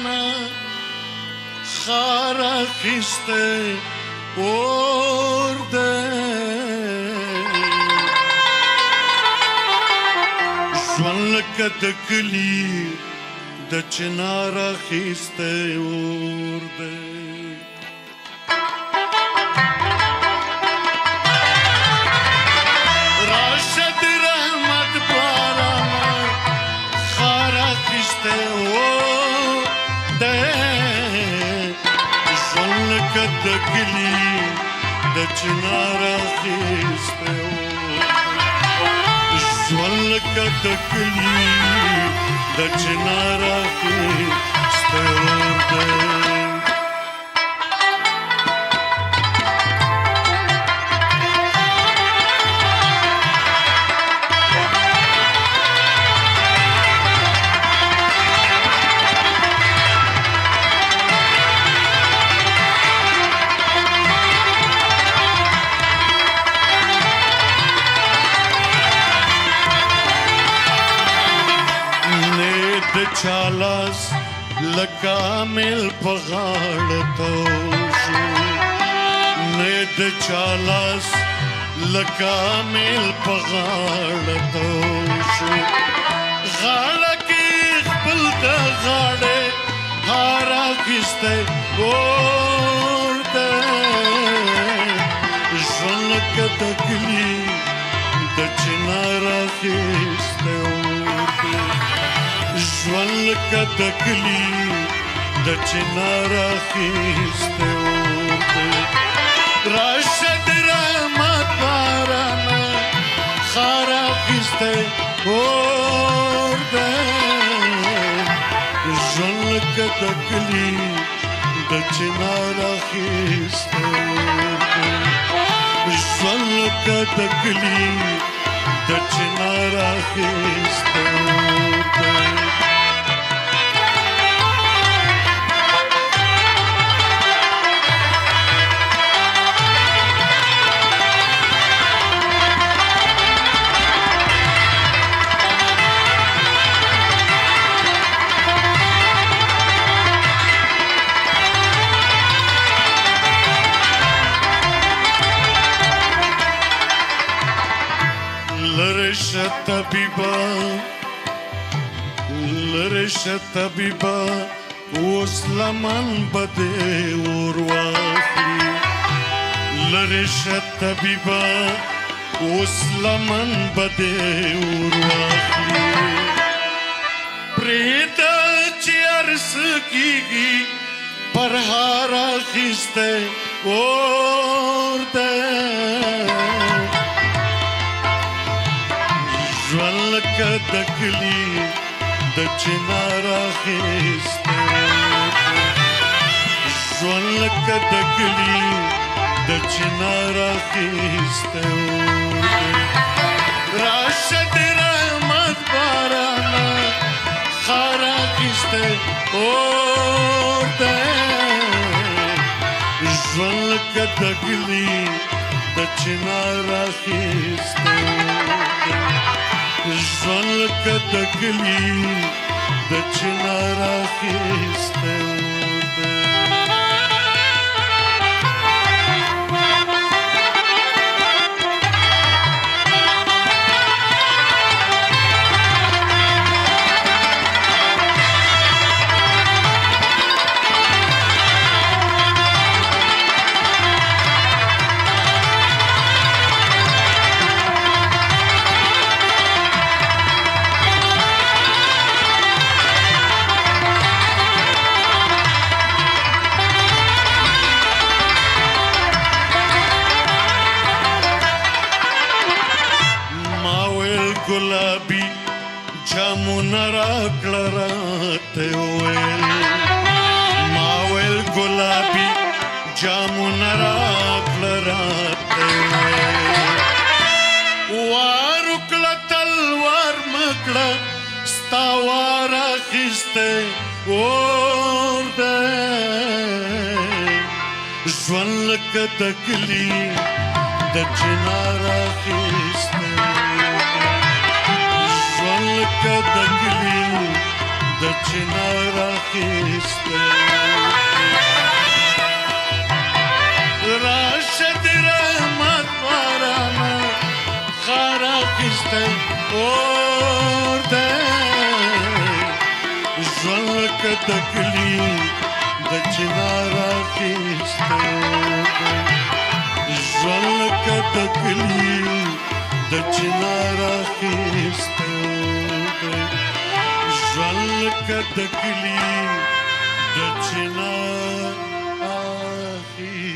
بارانه خار اخیستی اور دی ژوند لکه د کلي د چنار اخیستی اور دی راشه د رحمت بارانه خار اخیستی اور دی ژوند لکه د کلي د چنار اخیستی ژوند لکه د کلي د چنار اخیستی اور دی چالاس لکامل پغاړ توشو نه د چالاس لکامل پغاړ توشو غاړه کې خپل د غاړې هار اخیستی اور دی ژوند لکه د کلي د چنار اخیستی اور دی ژوند لکه د کلي د چنار اخیستی اور دی راشه د رحمت بارانه خار اخیستی اور دی ژوند لکه د کلي د چنار اخیستی اور دی ژوند لکه د کلي د چنار اخیستی اور دی لرشه طبیبا اوس لمن بده اور واخلي لرشه طبیبا اوس لمن بده اور واخلي پرېږده چې عرض کېږي پر هار اخیستی اور دی ژوند لکه د کلي د چنار اخیستی اور دی ژوند لکه د کلي د چنار اخیستی اور دی راشه د رحمت بارانه خار اخیستی اور دی ژوند لکه د کلي د چنار اخیستی اور دی ژوند لکه د کلي د چنار اخیستی اور دی ګلابي جامونه راکړه راته وویل ما ویل ګلابي جامونه راکړه راته وویل وار وکړه تلوار مه کړه ستا وار اخیستی اور دی ژوند لکه د کلي د چنار اخیستی ژوند لکه د کلي د چنار اخیسته راشه د رحمت بارانه خار اخیسته اور دی ژوند لکه تکلي د چنار اخیسته ژوند لکه تکلي د چنار اخیسته ژوند لکه تکلي د چنار اخیسته